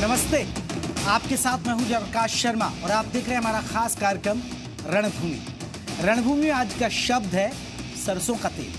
नमस्ते, आपके साथ मैं हूं जयप्रकाश शर्मा और आप देख रहे हैं हमारा खास कार्यक्रम रणभूमि। रणभूमि में आज का शब्द है सरसों का तेल।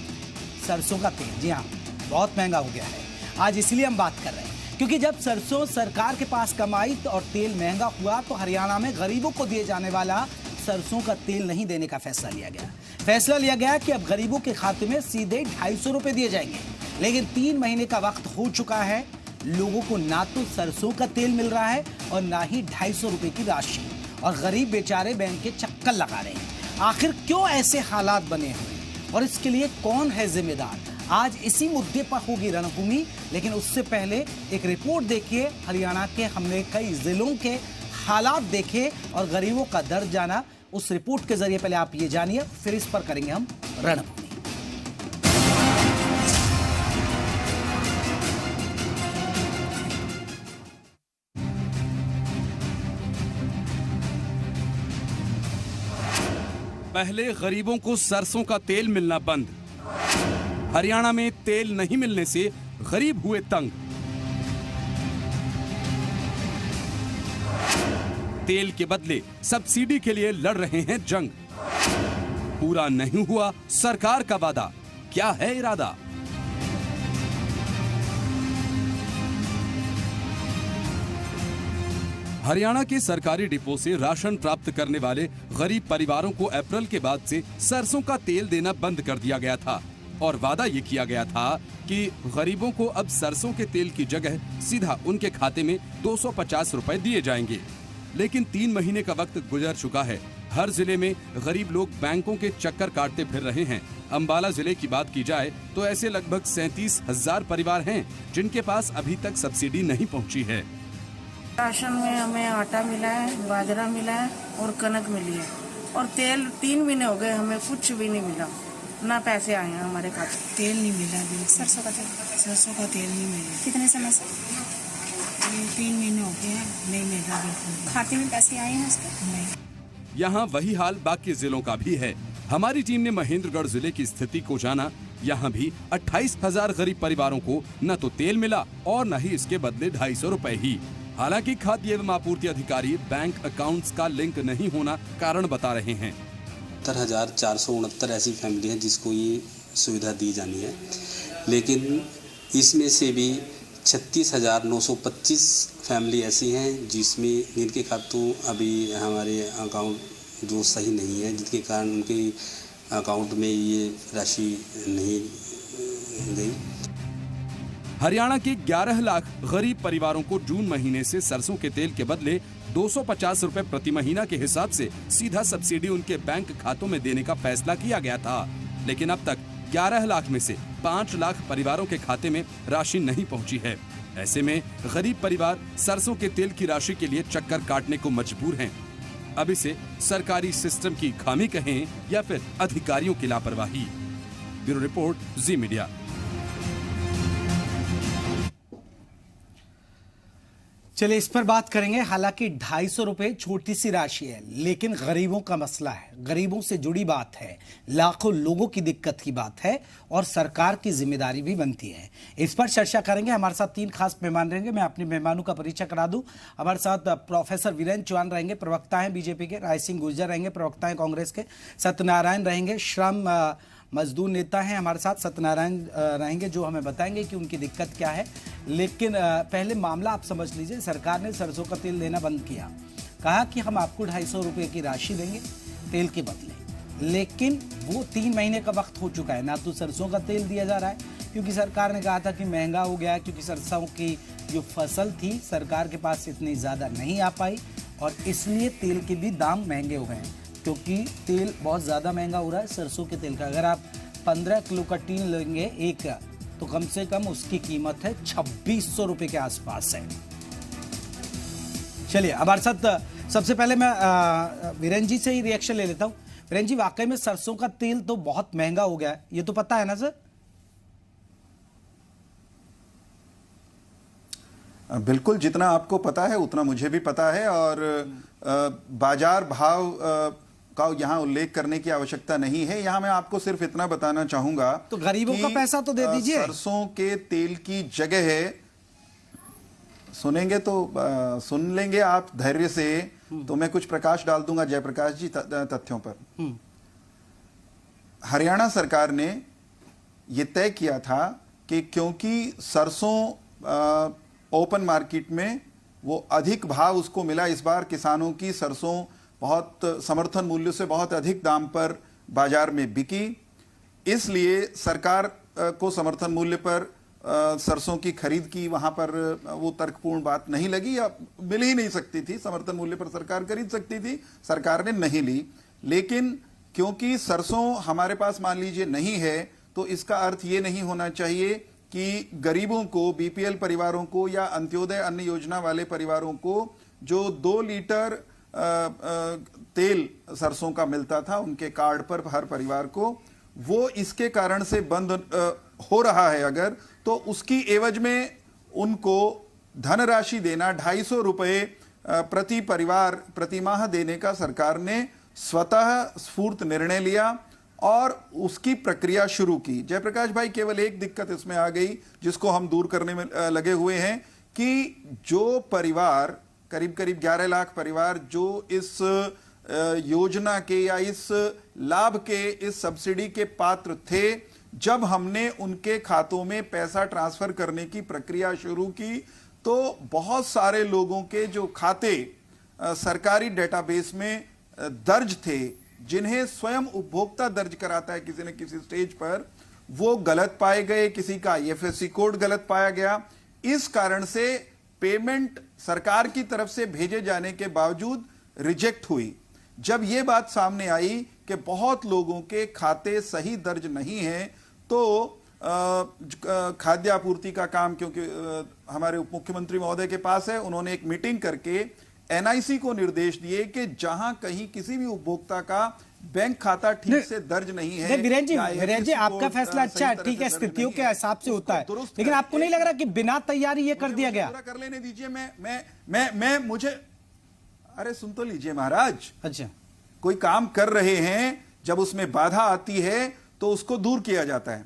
सरसों का तेल, जी हाँ, बहुत महंगा हो गया है। आज इसलिए हम बात कर रहे हैं क्योंकि जब सरसों सरकार के पास कम आई और तेल महंगा हुआ तो हरियाणा में गरीबों को दिए जाने वाला सरसों का तेल नहीं देने का फैसला लिया गया। फैसला लिया गया कि अब गरीबों के खाते में सीधे 250 रुपए दिए जाएंगे। लेकिन 3 महीने का वक्त हो चुका है, लोगों को ना तो सरसों का तेल मिल रहा है और ना ही 250 रुपए की राशि, और गरीब बेचारे बैंक के चक्कर लगा रहे हैं। आखिर क्यों ऐसे हालात बने हुए और इसके लिए कौन है जिम्मेदार? आज इसी मुद्दे पर होगी रणभूमि, लेकिन उससे पहले एक रिपोर्ट देखिए। हरियाणा के हमने कई जिलों के हालात देखे और गरीबों का दर्द जाना। उस रिपोर्ट के जरिए पहले आप ये जानिए, फिर इस पर करेंगे हम रणभूमि। पहले गरीबों को सरसों का तेल मिलना बंद। हरियाणा में तेल नहीं मिलने से गरीब हुए तंग। तेल के बदले सब्सिडी के लिए लड़ रहे हैं जंग। पूरा नहीं हुआ सरकार का वादा, क्या है इरादा? हरियाणा के सरकारी डिपो से राशन प्राप्त करने वाले गरीब परिवारों को अप्रैल के बाद से सरसों का तेल देना बंद कर दिया गया था और वादा ये किया गया था कि गरीबों को अब सरसों के तेल की जगह सीधा उनके खाते में 250 रुपए दिए जाएंगे। लेकिन 3 महीने का वक्त गुजर चुका है। हर जिले में गरीब लोग बैंकों के चक्कर काटते फिर रहे हैं। अंबाला जिले की बात की जाए तो ऐसे लगभग 37,000 परिवार हैं जिनके पास अभी तक सब्सिडी नहीं पहुंची है। राशन में हमें आटा मिला है, बाजरा मिला है और कनक मिली है, और तेल 3 महीने हो गए हमें कुछ भी नहीं मिला, ना पैसे आए हैं हमारे खाते। तेल नहीं मिला अभी। सरसों का तेल नहीं मिला। कितने समय से? 3 महीने हो गए हैं, नहीं मिल रहा बिल्कुल। खाते में पैसे आए हैं उसके? नहीं। यहाँ वही हाल बाकी जिलों का भी है। हमारी टीम ने महेंद्रगढ़ जिले की स्थिति को जाना। यहाँ भी 28,000 गरीब परिवारों को न तो तेल मिला और न ही इसके बदले 250 रुपए ही। हालांकि खाद्य एवं आपूर्ति अधिकारी बैंक अकाउंट्स का लिंक नहीं होना कारण बता रहे हैं। 70,469 ऐसी फैमिली हैं जिसको ये सुविधा दी जानी है, लेकिन इसमें से भी 36,925 फैमिली ऐसी हैं जिनके खातों अभी हमारे अकाउंट जो सही नहीं है, जिनके कारण उनके अकाउंट में ये राशि नहीं गई। हरियाणा के 11 लाख गरीब परिवारों को जून महीने से सरसों के तेल के बदले 250 रुपए प्रति महीना के हिसाब से सीधा सब्सिडी उनके बैंक खातों में देने का फैसला किया गया था। लेकिन अब तक 11 लाख में से 5 लाख परिवारों के खाते में राशि नहीं पहुंची है। ऐसे में गरीब परिवार सरसों के तेल की राशि के लिए चक्कर काटने को मजबूर हैं। अब इसे सरकारी सिस्टम की खामी कहें या फिर अधिकारियों की लापरवाही। ब्यूरो रिपोर्ट, जी मीडिया। चलिए इस पर बात करेंगे। हालांकि 250 रुपए छोटी सी राशि है, लेकिन गरीबों का मसला है, गरीबों से जुड़ी बात है, लाखों लोगों की दिक्कत की बात है और सरकार की जिम्मेदारी भी बनती है। इस पर चर्चा करेंगे। हमारे साथ 3 खास मेहमान रहेंगे। मैं अपने मेहमानों का परिचय करा दूं। हमारे साथ प्रोफेसर वीरेंद्र चौहान रहेंगे, प्रवक्ता हैं बीजेपी के। राय सिंह गुर्जर रहेंगे, प्रवक्ता हैं कांग्रेस के। सत्यनारायण रहेंगे, श्रम मजदूर नेता हैं हमारे साथ। सत्यनारायण रहेंगे जो हमें बताएंगे कि उनकी दिक्कत क्या है। लेकिन पहले मामला आप समझ लीजिए। सरकार ने सरसों का तेल देना बंद किया, कहा कि हम आपको 250 रुपये की राशि देंगे तेल के बदले, लेकिन वो 3 महीने का वक्त हो चुका है, ना तो सरसों का तेल दिया जा रहा है क्योंकि सरकार ने कहा था कि महंगा हो गया, क्योंकि सरसों की जो फसल थी सरकार के पास इतनी ज़्यादा नहीं आ पाई और इसलिए तेल के भी दाम महंगे हो गए हैं, क्योंकि तेल बहुत ज़्यादा महंगा हो रहा है सरसों के तेल का। अगर आप 15 किलो का टीन लेंगे एक, तो कम से कम उसकी कीमत है 2600 रुपये के आसपास है। चलिए हमारे साथ सबसे पहले मैं वीरेंद्र जी से ही रिएक्शन ले लेता हूँ। वीरेंद्र जी, वाकई में सरसों का तेल तो बहुत महंगा हो गया है, ये तो पता है ना सर? बिल्कुल, जितना आपको पता है उतना मुझे भी पता है और बाजार भाव का यहाँ उल्लेख करने की आवश्यकता नहीं है। यहाँ मैं आपको सिर्फ इतना बताना चाहूंगा, तो गरीबों का पैसा तो दे दीजिए। सरसों के तेल की जगह सुनेंगे तो सुन लेंगे आप धैर्य से, तो मैं कुछ प्रकाश डाल दूंगा जयप्रकाश जी तथ्यों पर। हरियाणा सरकार ने यह तय किया था कि क्योंकि सरसों ओपन मार्केट में वो अधिक भाव उसको मिला, इस बार किसानों की सरसों बहुत समर्थन मूल्य से बहुत अधिक दाम पर बाजार में बिकी, इसलिए सरकार को समर्थन मूल्य पर सरसों की खरीद की वहां पर वो तर्कपूर्ण बात नहीं लगी, या मिल ही नहीं सकती थी, समर्थन मूल्य पर सरकार खरीद सकती थी, सरकार ने नहीं ली। लेकिन क्योंकि सरसों हमारे पास मान लीजिए नहीं है, तो इसका अर्थ ये नहीं होना चाहिए कि गरीबों को, बीपीएल परिवारों को या अंत्योदय अन्न योजना वाले परिवारों को जो 2 लीटर तेल सरसों का मिलता था उनके कार्ड पर हर परिवार को, वो इसके कारण से बंद हो रहा है अगर, तो उसकी एवज में उनको धनराशि देना 250 रुपए प्रति परिवार प्रति माह देने का सरकार ने स्वतः स्फूर्त निर्णय लिया और उसकी प्रक्रिया शुरू की। जयप्रकाश भाई, केवल एक दिक्कत इसमें आ गई जिसको हम दूर करने में लगे हुए हैं कि जो परिवार करीब करीब 11 लाख परिवार जो इस योजना के या इस लाभ के, इस सब्सिडी के पात्र थे, जब हमने उनके खातों में पैसा ट्रांसफर करने की प्रक्रिया शुरू की तो बहुत सारे लोगों के जो खाते सरकारी डेटाबेस में दर्ज थे, जिन्हें स्वयं उपभोक्ता दर्ज कराता है किसी न किसी स्टेज पर, वो गलत पाए गए, किसी का आईएफएससी कोड गलत पाया गया। इस कारण से पेमेंट सरकार की तरफ से भेजे जाने के बावजूद रिजेक्ट हुई। जब ये बात सामने आई कि बहुत लोगों के खाते सही दर्ज नहीं हैं, तो खाद्य आपूर्ति का काम क्योंकि हमारे उप मुख्यमंत्री महोदय के पास है, उन्होंने एक मीटिंग करके एनआईसी को निर्देश दिए कि जहां कहीं किसी भी उपभोक्ता का बैंक खाता ठीक से दर्ज नहीं है। वीरेन जी आपका फैसला अच्छा है, ठीक है, स्थितियों के हिसाब से होता है, लेकिन आपको नहीं लग रहा कि बिना तैयारी ये कर दिया गया? कर लेने दीजिए, मैं मुझे अरे सुन तो लीजिए महाराज। अच्छा, कोई काम कर रहे हैं, जब उसमें बाधा आती है तो उसको दूर किया जाता है।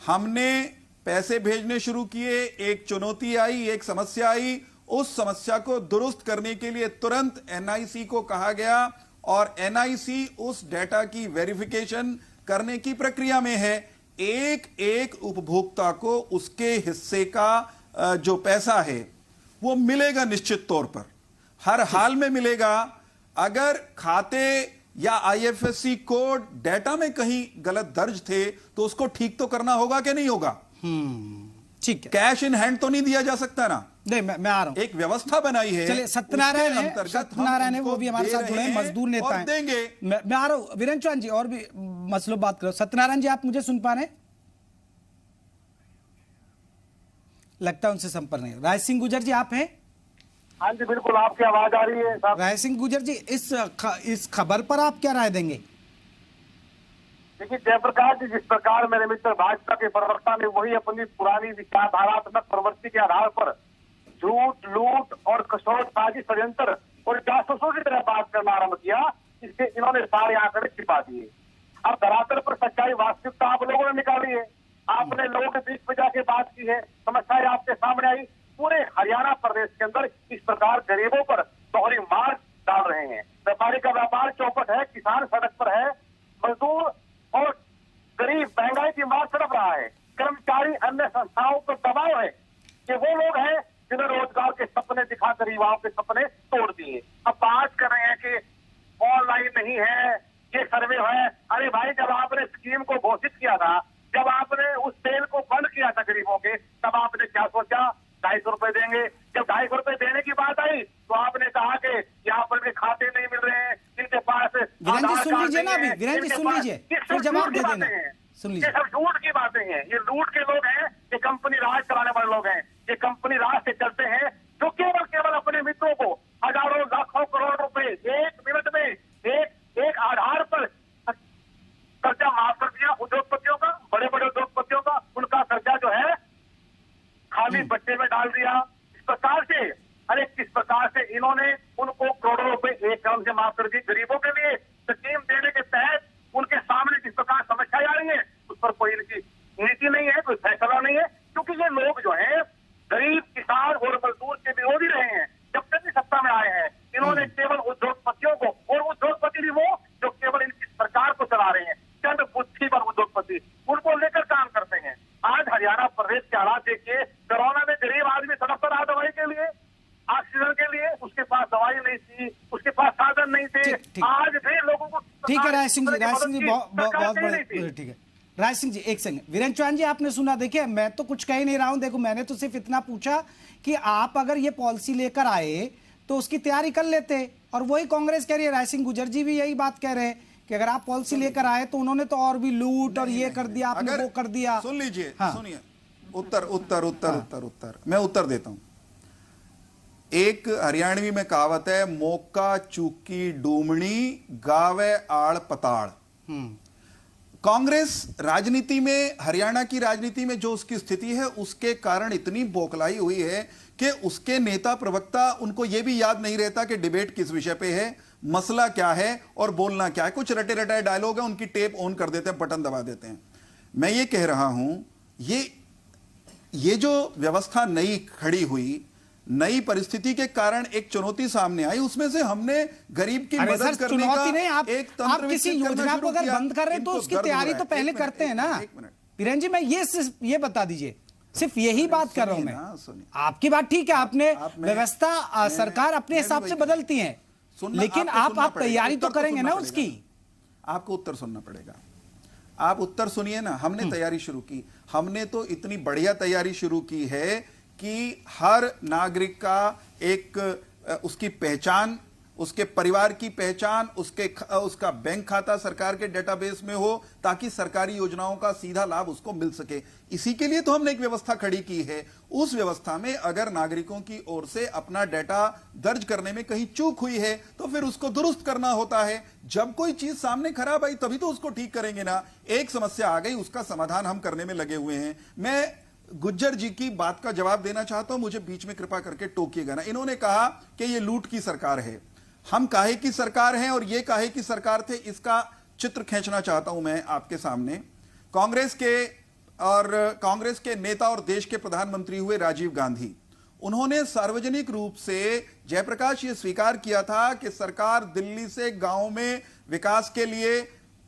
हमने पैसे भेजने शुरू किए, एक चुनौती आई, एक समस्या आई, उस समस्या को दुरुस्त करने के लिए तुरंत एनआईसी को कहा गया और एनआईसी उस डेटा की वेरिफिकेशन करने की प्रक्रिया में है। एक एक उपभोक्ता को उसके हिस्से का जो पैसा है वो मिलेगा, निश्चित तौर पर हर हाल में मिलेगा। अगर खाते या आईएफएससी कोड डेटा में कहीं गलत दर्ज थे तो उसको ठीक तो करना होगा कि नहीं होगा? ठीक है, कैश इन हैंड तो नहीं दिया जा सकता ना। नहीं, मैं आ रहा हूं। एक व्यवस्था बनाई है। चलिए, सत्यनारायण है, वो भी हमारे साथ जुड़े हैं, मजदूर नेता हैं। देंगे। मैं आ रहा हूं वीरेन चौहान जी, और भी मसलों बात करो। सत्यनारायण जी, आप मुझे सुन पा रहे हैं? लगता है उनसे संपर्क नहीं। राय सिंह गुजर जी, आप हैं? हाँ जी बिल्कुल, आपकी आवाज आ रही है साहब। राय सिंह गुजर जी, इस खबर पर आप क्या राय देंगे? देखिए जयप्रकाश जी, जिस प्रकार मेरे मित्र भाजपा के प्रवक्ता ने वही अपनी पुरानी विचारधारात्मक प्रवृत्ति के आधार पर झूठ, लूट और कसौटबाजी, षड्यंत्र और जासूसों की तरह बात करना आरंभ किया, इससे इन्होंने सारे आंकड़े छिपा दिए। अब धरातल पर सच्चाई, वास्तविकता आप लोगों ने निकाली है। आपने लोगों के बीच में जाके बात की है, समस्याएं आपके सामने आई। पूरे हरियाणा प्रदेश के अंदर इस प्रकार गरीबों पर दोहरी मार डाल रहे हैं। व्यापारी का व्यापार चौपट है, किसान सड़क पर है, मजदूर और गरीब महंगाई की मार तड़प रहा है। कर्मचारी, अन्य संस्थाओं पर दबाव है कि वो लोग हैं जिन्हें रोजगार के सपने दिखाकर युवाओं के सपने तोड़ दिए। अब बात कर रहे हैं कि ऑनलाइन नहीं है, ये सर्वे है। अरे भाई, जब आपने स्कीम को घोषित किया था, जब आपने उस तेल को बंद किया था गरीबों के, तब आपने क्या सोचा? 250 रुपए देंगे। जब 250 रुपए देने की बात आई तो आपने कहा कि यहाँ पर भी खाते नहीं मिल रहे हैं, जिनके पास वीरेन जी सुन लीजिए ना, अभी वीरेन जी सुन लीजिए, फिर जवाब दे देना। सुन लीजिए, ये सब झूठ की बातें हैं, ये लूट के लोग हैं, ये कंपनी राज चलाने वाले लोग हैं, ये कंपनी राज से चलते हैं, जो केवल अपने मित्रों को हजारों लाखों करोड़ रुपए एक मिनट में एक आधार पर कर्जा माफ कर दिया उद्योगपतियों का, बड़े बड़े उद्योगपतियों का, उनका कर्जा जो है खाली बच्चे में डाल दिया। इस प्रकार से, अरे किस प्रकार से इन्होंने उनको करोड़ों रुपए एक कदम से माफ कर दी। गरीबों के लिए स्कीम देने के तहत उनके सामने जिस प्रकार समस्याएं आ रही है, उस पर कोई इनकी नीति नहीं है, कोई फैसला नहीं है, क्योंकि ये लोग जो है गरीब, किसान और मजदूर के विरोधी रहे हैं। जब तक भी सत्ता में आए हैं इन्होंने केवल उद्योगपतियों को, और उद्योगपति भी वो जो केवल इनकी सरकार को चला रहे हैं, चंद बुद्धिमान उद्योगपति, उनको लेकर काम करते हैं। आज हरियाणा प्रदेश के हालात देखिए, कोरोना में गरीब आदमी सड़क पर आ दवाई के लिए, ऑक्सीजन के लिए, उसके पास दवाई नहीं थी, उसके पास साधन नहीं थे। आज भी लोगों को ठीक है राय सिंह जी, बहुत बड़े, ठीक है राय सिंह जी, एक सेकंड। वीरेंद्र चौहान जी आपने सुना, देखिए मैं तो कुछ कह ही नहीं रहा हूं, देखो मैंने तो सिर्फ इतना पूछा कि आप अगर ये पॉलिसी लेकर आए तो उसकी तैयारी कर लेते, और वही कांग्रेस कह रही है, राय सिंह गुर्जर जी भी यही बात कह रहे हैं कि अगर आप पॉलिसी लेकर आए तो उन्होंने तो और भी लूट और ये कर दिया, आपने वो कर दिया। सुन लीजिए, सुनिए, उत्तर मैं उत्तर देता हूं। एक हरियाणवी में कहावत है, मौका चूकी डूमणी गावे आड़ पताड़। कांग्रेस राजनीति में, हरियाणा की राजनीति में जो उसकी स्थिति है, उसके कारण इतनी बौखलाई हुई है कि उसके नेता प्रवक्ता, उनको यह भी याद नहीं रहता कि डिबेट किस विषय पे है, मसला क्या है और बोलना क्या है। कुछ रटे रटाए डायलॉग है, उनकी टेप ऑन कर देते हैं, बटन दबा देते हैं। मैं ये कह रहा हूं, ये जो व्यवस्था नई खड़ी हुई, नई परिस्थिति के कारण एक चुनौती सामने आई, उसमें से हमने गरीब की मदद करने का एक तंत्र, आप किसी योजना को अगर बंद कर रहे हैं तो उसकी तैयारी तो पहले करते हैं ना। वीरेंद्र जी, मैं ये बता दीजिए, सिर्फ यही बात कर रहा हूं मैं। आपकी बात ठीक है, आपने व्यवस्था सरकार अपने हिसाब से बदलती है, लेकिन आप तैयारी तो करेंगे ना उसकी। आपको उत्तर सुनना पड़ेगा, आप उत्तर सुनिए ना। हमने तैयारी शुरू की, हमने तो इतनी बढ़िया तैयारी शुरू की है कि हर नागरिक का एक उसकी पहचान, उसके परिवार की पहचान, उसका बैंक खाता सरकार के डेटाबेस में हो, ताकि सरकारी योजनाओं का सीधा लाभ उसको मिल सके। इसी के लिए तो हमने एक व्यवस्था खड़ी की है। उस व्यवस्था में अगर नागरिकों की ओर से अपना डेटा दर्ज करने में कहीं चूक हुई है तो फिर उसको दुरुस्त करना होता है। जब कोई चीज सामने खराब आई तभी तो उसको ठीक करेंगे ना। एक समस्या आ गई, उसका समाधान हम करने में लगे हुए हैं। मैं गुज्जर जी की बात का जवाब देना चाहता हूं, मुझे बीच में कृपा करके टोकिएगा ना। इन्होंने कहा कि ये लूट की सरकार है। हम काहे की सरकार हैं और ये काहे की सरकार थे, इसका चित्र खींचना चाहता हूं मैं आपके सामने। कांग्रेस के नेता और देश के प्रधानमंत्री हुए राजीव गांधी, उन्होंने सार्वजनिक रूप से जयप्रकाश ये स्वीकार किया था कि सरकार दिल्ली से गांव में विकास के लिए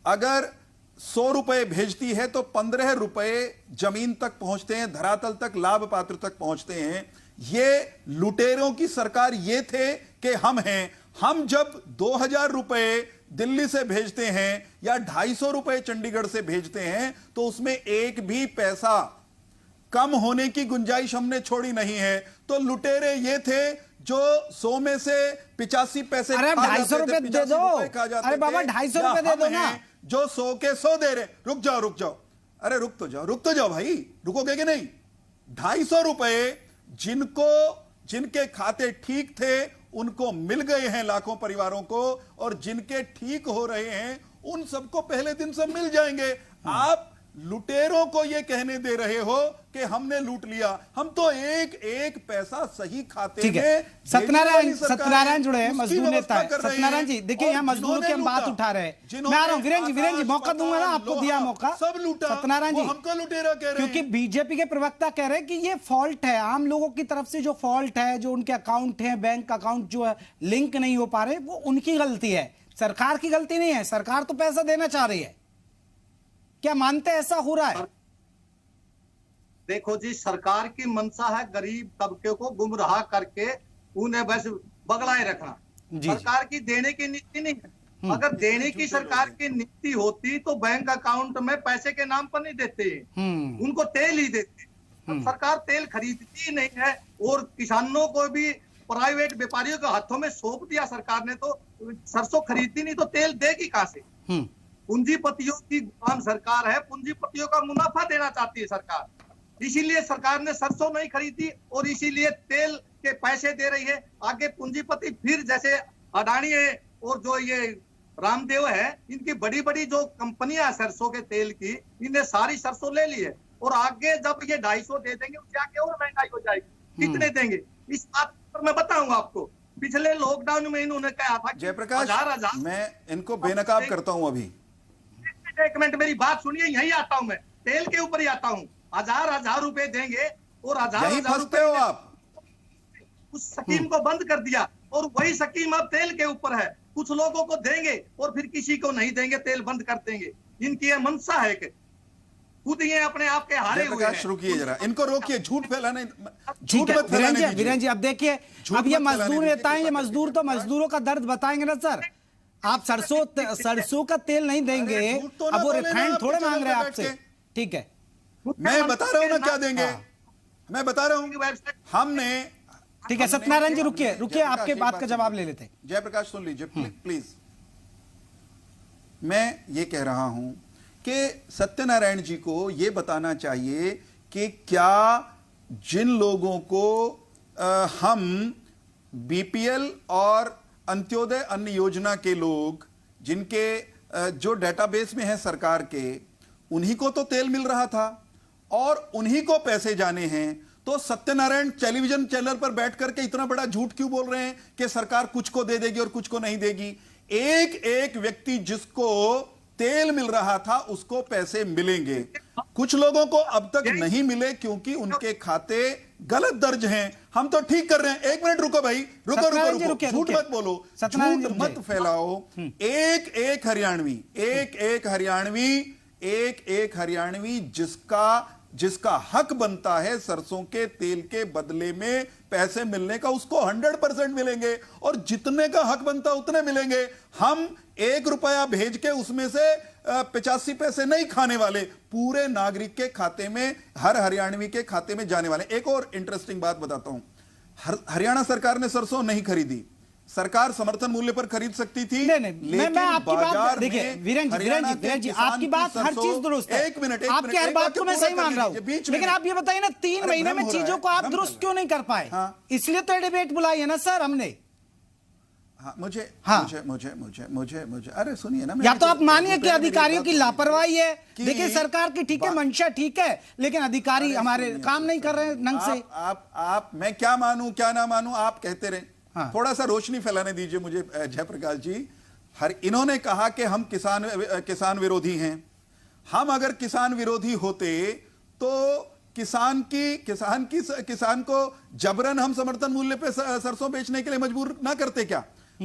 अगर 100 रुपए भेजती है तो 15 रुपए जमीन तक पहुंचते हैं, धरातल तक, लाभ पात्र तक पहुंचते हैं। ये लुटेरों की सरकार ये थे कि हम हैं। हम जब 2000 रुपए दिल्ली से भेजते हैं या 250 रुपए चंडीगढ़ से भेजते हैं तो उसमें एक भी पैसा कम होने की गुंजाइश हमने छोड़ी नहीं है। तो लुटेरे ये थे जो 100 में से 85 पैसे, अरे 250 रुपए दे दो, अरे बाबा 250 रुपए दे दो ना, जो 100 के 100 दे रहे। रुक जाओ, अरे रुक तो जाओ भाई, रुकोगे कि नहीं? 250 रुपए जिनके खाते ठीक थे उनको मिल गए हैं, लाखों परिवारों को, और जिनके ठीक हो रहे हैं उन सबको पहले दिन सब मिल जाएंगे। आप लुटेरों को यह कहने दे रहे हो कि हमने लूट लिया। हम तो एक पैसा सही खाते में। सत्यनारायण जुड़े हैं, मजदूर नेता है। सत्यनारायण जी देखिए, यहाँ मजदूरों की हम बात उठा रहे हैं। मैं आ रहा हूँ वीरेंद्र जी, मौका दूंगा ना, आपको दिया मौका। सब लूटा सत्यनारायण जी, हमको लुटेरा कह रहे हैं। क्योंकि बीजेपी के प्रवक्ता कह रहे हैं कि ये फॉल्ट है, आम लोगों की तरफ से जो फॉल्ट है, जो उनके अकाउंट है, बैंक अकाउंट जो है लिंक नहीं हो पा रहे, वो उनकी गलती है, सरकार की गलती नहीं है। सरकार तो पैसा देना चाह रही है। क्या मानते हैं ऐसा हो रहा है? देखो जी, सरकार की मंशा है गरीब तबके को गुमराह करके उन्हें बस बगलाए रखना। सरकार की देने की नीति नहीं है। अगर देने की सरकार की नीति होती तो बैंक अकाउंट में पैसे के नाम पर नहीं देते, उनको तेल ही देते। सरकार तेल खरीदती ही नहीं है और किसानों को भी प्राइवेट व्यापारियों के हाथों में सौंप दिया सरकार ने। तो सरसों खरीदती नहीं तो तेल देगी कहां से? पूंजीपतियों की गुलाम सरकार है, पूंजीपतियों का मुनाफा देना चाहती है सरकार। इसीलिए सरकार ने सरसों नहीं खरीदी और इसीलिए तेल के पैसे दे रही है। आगे पूंजीपति फिर जैसे अडानी है और जो ये रामदेव है, इनकी बड़ी बड़ी जो कंपनियां सरसों के तेल की, इन्हें सारी सरसों ले ली है और आगे जब ये 250 दे देंगे उससे आगे और महंगाई हो जाएगी। कितने देंगे इस बात पर मैं बताऊंगा आपको। पिछले लॉकडाउन में इन्होंने कहा था जयप्रकाश, मैं इनको बेनकाब करता हूं अभी। एक मिनट मेरी बात सुनिए, यही आता हूं मैं, तेल के ऊपर ही आता हूं। 1000 रुपए देंगे और 1000 फंसते हो आप। उस स्कीम को बंद कर दिया और वही स्कीम अब तेल के ऊपर है। कुछ लोगों को देंगे और फिर किसी को नहीं देंगे, तेल बंद कर देंगे। इनकी यह मंशा है कि खुद ये अपने आप के हारे हुए हैं। रुकिए जरा, इनको रोकिए, झूठ फैलाने, ठीक है वीरेन जी, अब देखिए, अब ये मजदूर नेता हैं, ये मजदूर तो मजदूरों का दर्द बताएंगे ना सर। आप सरसों का तेल नहीं देंगे, अब वो रिफाइंड थोड़े मांग रहे हैं आपसे। ठीक है, मैं बता रहा हूं ना क्या देंगे, मैं बता रहा हूं। हमने, ठीक है सत्यनारायण जी, रुकिए, आपके बात का जवाब ले लेते। जयप्रकाश सुन लीजिए प्लीज। मैं ये कह रहा हूं कि सत्यनारायण जी को यह बताना चाहिए कि क्या जिन लोगों को हम बीपीएल और अंत्योदय अन्न योजना के लोग, जिनके जो डेटाबेस में है सरकार के, उन्हीं को तो तेल मिल रहा था और उन्हीं को पैसे जाने हैं, तो सत्यनारायण टेलीविजन चैनल पर बैठ करके इतना बड़ा झूठ क्यों बोल रहे हैं कि सरकार कुछ को दे देगी और कुछ को नहीं देगी? एक एक व्यक्ति जिसको तेल मिल रहा था उसको पैसे मिलेंगे। कुछ लोगों को अब तक नहीं मिले क्योंकि उनके खाते गलत दर्ज हैं। हम तो ठीक कर रहे हैं। एक मिनट रुको भाई, रुको, झूठ मत बोलो, झूठ मत फैलाओ। एक एक हरियाणवी जिसका हक बनता है सरसों के तेल के बदले में पैसे मिलने का, उसको 100% मिलेंगे और जितने का हक बनता उतने मिलेंगे। हम 1 रुपया भेज के उसमें से 85 पैसे नहीं खाने वाले, पूरे नागरिक के खाते में, हर हरियाणवी के खाते में जाने वाले। एक और इंटरेस्टिंग बात बताता हूं, हरियाणा सरकार ने सरसों नहीं खरीदी, सरकार समर्थन मूल्य पर खरीद सकती थी। नहीं, मैं आपकी बात, देखिए वीरेन जी, आपकी बात हर चीज दुरुस्त है। एक मिनट, आपकी हर बात को मैं सही मान रहा हूं, लेकिन आप ये बताइए ना, 3 महीने में चीजों को आप दुरुस्त क्यों नहीं कर पाए? इसलिए तो डिबेट बुलाई है ना सर हमने। मुझे अरे सुनिए ना, या तो आप मानिए कि अधिकारियों की लापरवाही है, देखिए सरकार की ठीक है, मंशा ठीक है, लेकिन अधिकारी हमारे काम नहीं कर रहे हैं ढंग से। आप मैं क्या मानूं क्या ना मानूं, आप कहते रहे। थोड़ा सा रोशनी फैलाने दीजिए मुझे जयप्रकाश जी। इन्होंने कहा कि हम किसान विरोधी हैं। हम अगर किसान विरोधी होते तो किसान को जबरन हम समर्थन मूल्य पे सरसों बेचने के लिए मजबूर ना करते क्या?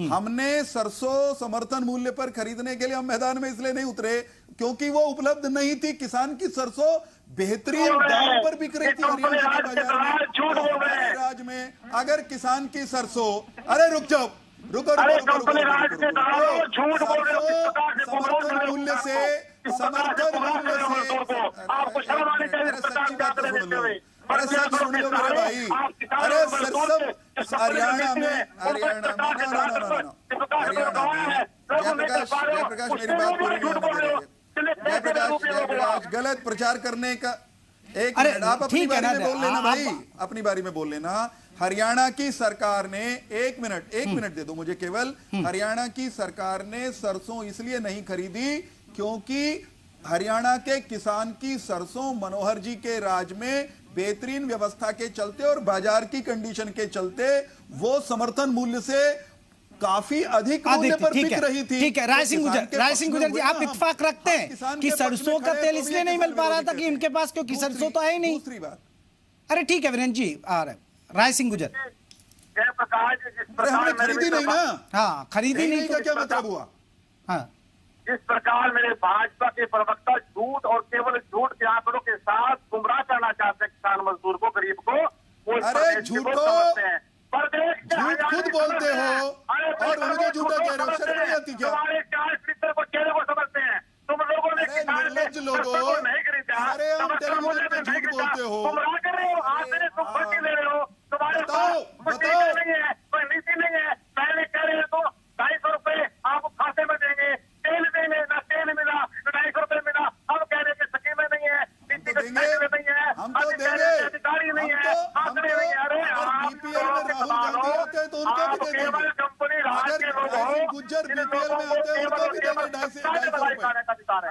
हमने सरसों समर्थन मूल्य पर खरीदने के लिए हम मैदान में इसलिए नहीं उतरे क्योंकि वो उपलब्ध नहीं थी। किसान की सरसों बेहतरीन दाम पर बिक रही थी हरियाणा के बाजार में। अगर किसान की सरसों, अरे रुक जाओ, रुको, समर्थन मूल्य से अरे सच सुन लो मेरे भाई, अरे सरसों हरियाणा में जयप्रकाश मेरी बात पूरी नहीं होने दे रहे। जयप्रकाश गलत प्रचार करने का, एक मिनट, आप अपनी बारी में बोल लेना भाई, अपनी बारी में बोल लेना। हरियाणा की सरकार ने, एक मिनट दे दो मुझे केवल। हरियाणा की सरकार ने सरसों इसलिए नहीं खरीदी क्योंकि हरियाणा के किसान की सरसों मनोहर जी के राज में बेहतरीन व्यवस्था के चलते और बाजार की कंडीशन के चलते वो समर्थन मूल्य से काफी अधिक मूल्य पर बिक रही थी। ठीक है, राय सिंह गुजर जी, आप इत्तेफाक रखते हैं कि सरसों का तेल इसलिए नहीं मिल पा रहा था कि इनके पास, क्योंकि सरसों तो है ही नहीं। दूसरी बात, अरे ठीक है वीरेन जी, आ रहे राय सिंह गुजर। अरे हमने खरीदी नहीं ना। हाँ, खरीदी नहीं का क्या मतलब हुआ? हाँ, जिस प्रकार मेरे भाजपा के प्रवक्ता झूठ और केवल झूठ के आंकड़ों के साथ गुमराह करना चाहते हैं किसान मजदूर को, गरीब को, वो अरे झूठ समझते हैं। झूठ खुद बोलते हो और उनको झूठा कह रहे हो, शर्म नहीं आती क्या? तुम्हारे 4 लीटर को चेहरे को समझते हैं तुम लोगों ने। निर्लज्ज लोगों, नहीं खरीदा, अरे हम टेलीविजन पे झूठ बोलते हो, गुमराह कर रहे हो, आंकड़े तुम भर्ती ले रहे हो। तुम्हारे बताओ नहीं है, कोई नीति नहीं है। पहले कह रहे हो 250 रुपए आपको खाते में देंगे, तेल देंगे, ना तेल मिला, 250 रुपए मिला। हम कह रहे हैं स्कीमें नहीं है, नीति नहीं है, हम तो देंगे, अधिकारी नहीं है, आंकड़े नहीं है। अरे बीपीएल में राहुल गांधी आते हैं तो उनको भी दे देंगे। अगर गुज्जर बीपीएल में आते हैं उनको भी देंगे 250 रुपए।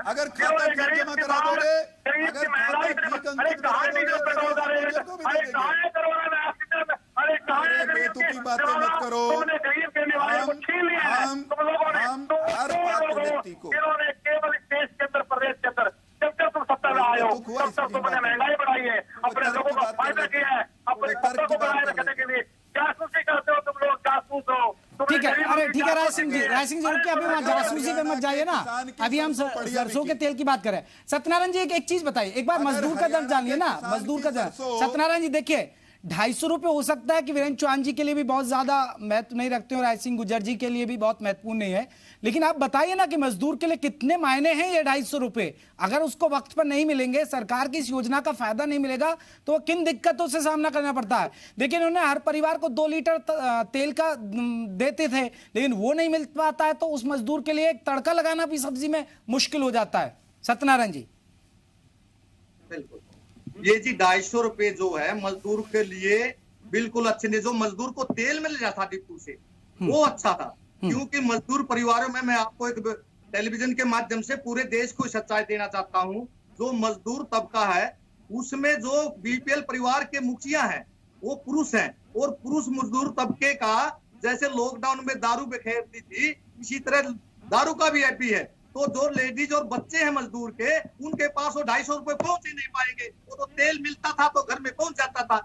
अगर खाता ठीक जमा करा दोगे, अगर खाता ठीक अंकित करा दोगे तो उनको भी दे देंगे। अरे बेतुकी बातें मत करो। हम हर पात्र व्यक्ति को, केवल देश के अंदर, प्रदेश के अंदर, जब तुम सत्ता में आए हो तब तुमने महंगाई बढ़ाई है, अपने लोगों का फायदा किया है, अपने सत्ता को बनाए रखने के लिए जासूसी ठीक है राय सिंह जी रुकिए, अभी वहां जासूसी पे मत जाइए ना, अभी हम सरसों के तेल की बात करें। सत्यनारायण जी एक चीज बताइए, एक बार मजदूर का दर्द जानिए ना, मजदूर का दर्द। सत्यनारायण जी देखिए, 250 रुपए हो सकता है कि वीरेंद्र चौहान जी के लिए भी बहुत ज्यादा महत्व नहीं रखते हो, राय सिंह गुर्जर जी के लिए भी बहुत महत्वपूर्ण नहीं है, लेकिन आप बताइए ना कि मजदूर के लिए कितने मायने हैं ये 250 रुपए। अगर उसको वक्त पर नहीं मिलेंगे, सरकार की इस योजना का फायदा नहीं मिलेगा, तो वो किन दिक्कतों से सामना करना पड़ता है। देखिए उन्होंने हर परिवार को 2 लीटर तेल का देते थे, लेकिन वो नहीं मिल पाता है, तो उस मजदूर के लिए एक तड़का लगाना भी सब्जी में मुश्किल हो जाता है। सत्यनारायण जी। बिल्कुल, ये जी 250 रुपए जो है मजदूर के लिए बिल्कुल अच्छे नहीं। जो मजदूर को तेल मिल रहा था डिपू से वो अच्छा था, क्योंकि मजदूर परिवारों में, मैं आपको एक टेलीविजन के माध्यम से पूरे देश को सच्चाई देना चाहता हूं, जो मजदूर तबका है उसमें जो बीपीएल परिवार के मुखिया हैं वो पुरुष हैं, और पुरुष मजदूर तबके का जैसे लॉकडाउन में दारू बिखेरती थी, इसी तरह दारू का भी एपी है। तो जो लेडीज और बच्चे हैं मजदूर के, उनके पास वो 250 रुपए पहुंच ही नहीं पाएंगे। वो तो तेल मिलता था तो घर में पहुंच जाता था,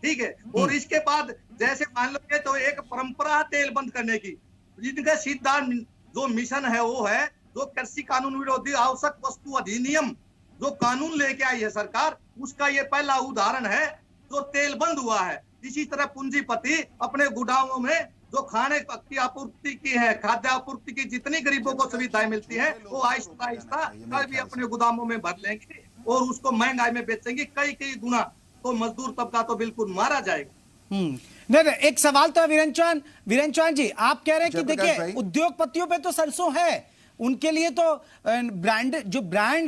ठीक है। और इसके बाद जैसे मान लो तो एक परंपरा है तेल बंद करने की, जिनका सीधा जो मिशन है वो है जो कृषि कानून विरोधी आवश्यक वस्तु अधिनियम जो कानून लेके आई है सरकार, उसका ये पहला उदाहरण है जो तेल बंद हुआ है। इसी तरह पूंजीपति अपने गोदामों में जो खाने की आपूर्ति की है, खाद्य आपूर्ति की जितनी गरीबों को सुविधाएं मिलती है, वो आहिस्ता आहिस्ता कल भी अपने गोदामों में भर लेंगे और उसको महंगाई में बेचेंगे कई गुना। तो मजदूर तबका तो बिल्कुल मारा जाएगा। नहीं, एक सवाल तो है वीरेंद्र चौहान जी, आप कह रहे हैं कि देखिए उद्योगपतियों पे तो सरसों है, उनके लिए तो ब्रांड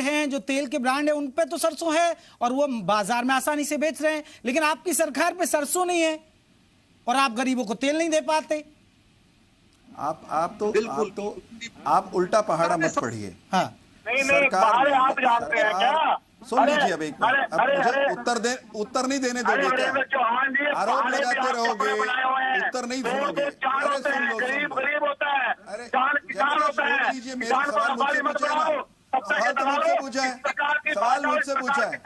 हैं, जो तेल के ब्रांड है उन पे तो सरसों है और वो बाजार में आसानी से बेच रहे हैं, लेकिन आपकी सरकार पे सरसों नहीं है और आप गरीबों को तेल नहीं दे पाते। आप उल्टा पहाड़ा मत पढ़िए। हाँ, नहीं बाहर आप जानते हैं क्या? सुन लीजिए, अब एक मिनट, अब मुझे उत्तर नहीं देने दोगे क्या? आरोप लगाते रहोगे, उत्तर नहीं सुनोगे। अरे सुन लो, गरीब होता है, अरे किसान होता है, लीजिए, मेरे सवाल मुझसे पूछा है, सवाल मुझसे पूछा है।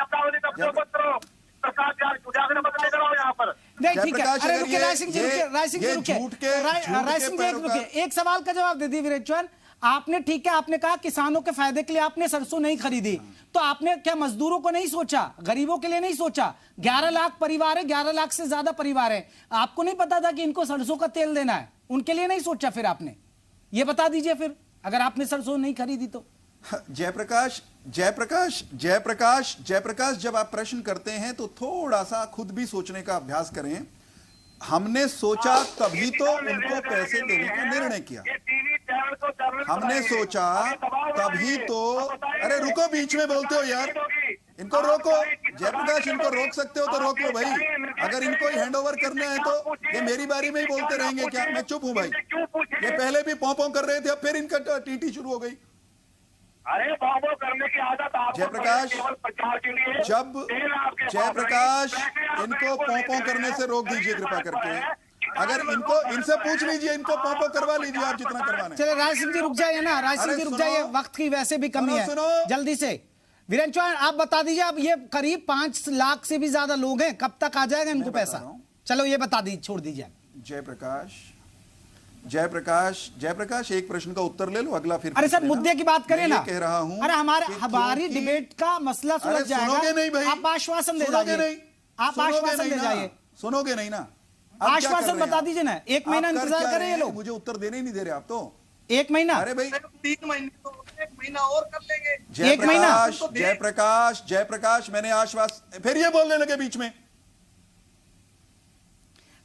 नहीं ठीक है, अरे रुकिए राय सिंह जी, रुकिए, एक सवाल का जवाब दे दिए वीरेंद्र चौहान। आपने ठीक है, आपने कहा किसानों के फायदे के लिए आपने सरसों नहीं खरीदी, तो आपने क्या मजदूरों को नहीं सोचा, गरीबों के लिए नहीं सोचा? 11 लाख परिवार है, 11 लाख से ज्यादा परिवार है, आपको नहीं पता था कि इनको सरसों का तेल देना है? उनके लिए नहीं सोचा फिर आपने? ये बता दीजिए फिर, अगर आपने सरसों नहीं खरीदी तो। जयप्रकाश, जब आप प्रश्न करते हैं तो थोड़ा सा खुद भी सोचने का अभ्यास करें। हमने सोचा तभी तो उनको पैसे देने का निर्णय किया, हमने सोचा तभी तो। अरे रुको, बीच में बोलते हो यार, इनको रोको। जयप्रकाश, इनको रोक सकते हो तो रोक लो भाई। अगर इनको हैंड ओवर करना है तो ये मेरी बारी में ही बोलते रहेंगे क्या? मैं चुप हूं भाई। ये पहले भी पौ कर रहे थे, अब फिर इनका टीटी शुरू हो गई। अरे बाबो करने की आदत आपको जयप्रकाश, जयप्रकाश, इनको पौ करने से रोक दीजिए कृपा करके। अगर इनसे पूछ लीजिए, इनको पौ करवा लीजिए आप जितना करवाना। चलिए राय सिंह जी रुक जाइए ना, राय सिंह जी रुक जाइए, वक्त की वैसे भी कमी है, जल्दी से। वीरेंद्र चौहान आप बता दीजिए, अब ये करीब 5 लाख से भी ज्यादा लोग हैं, कब तक आ जाएगा इनको पैसा? चलो ये बता दीजिए, छोड़ दीजिए। जयप्रकाश, एक प्रश्न का उत्तर ले लो, अगला फिर। अरे सर मुद्दे की बात करें ना, कह रहा हूं। अरे हमारी डिबेट का मसला सुलझ जाएगा। सुनोगे नहीं भाई, आप आश्वासन दे जाइए, आप आश्वासन दे जाइए। सुनोगे नहीं ना, आश्वासन बता दीजिए ना। 1 महीना इंतजार करें ये लोग, मुझे उत्तर देने ही नहीं दे रहे आप तो। 1 महीना? अरे भाई 3 महीने तो 1 महीना और कर लेंगे। जयप्रकाश, मैंने आश्वासन, फिर ये बोलने लगे बीच में।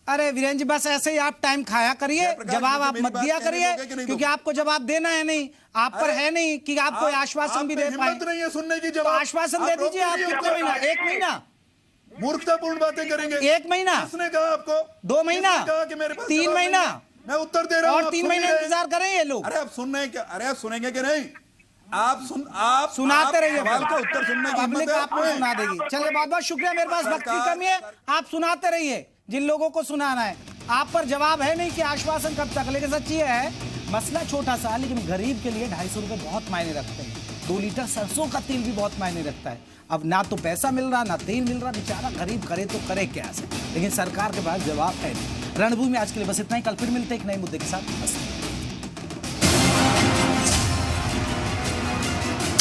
अरे वीरेंद्र जी बस ऐसे ही आप टाइम खाया करिए, जवाब आप मत दिया करिए, क्योंकि आपको जवाब देना है नहीं, आप पर है नहीं कि आप कोई आश्वासन भी दे पाए। हिम्मत नहीं है सुनने की, जवाब आश्वासन दे दीजिए। आप कितने महीना? 1 महीना? मूर्खतापूर्ण बातें करेंगे। 1 महीना? किसने कहा आपको? 2 महीना? 3 महीना? मैं उत्तर दे रहा हूं, और 3 महीने इंतजार करें ये लोग। अरे आप सुन रहे हैं क्या? अरे आप सुनेंगे कि नहीं? आप सुनाते रहिए, सवाल का उत्तर सुनने की पब्लिक आपको सुना देगी। चलिए बहुत बहुत शुक्रिया, मेरे पास वक्त की कमी है, आप सुनाते रहिए जिन लोगों को सुनाना है। आप पर जवाब है नहीं कि आश्वासन कब तक, लेकिन सच ये है मसला छोटा सा, लेकिन गरीब के लिए 250 रुपए बहुत मायने रखते हैं। 2 लीटर सरसों का तेल भी बहुत मायने रखता है। अब ना तो पैसा मिल रहा, ना तेल मिल रहा, बेचारा गरीब करे तो करे क्या से, लेकिन सरकार के पास जवाब है नहीं। रणभूमि में आज के लिए बस इतना ही। कल फिर मिलते हैं एक नए मुद्दे के साथ।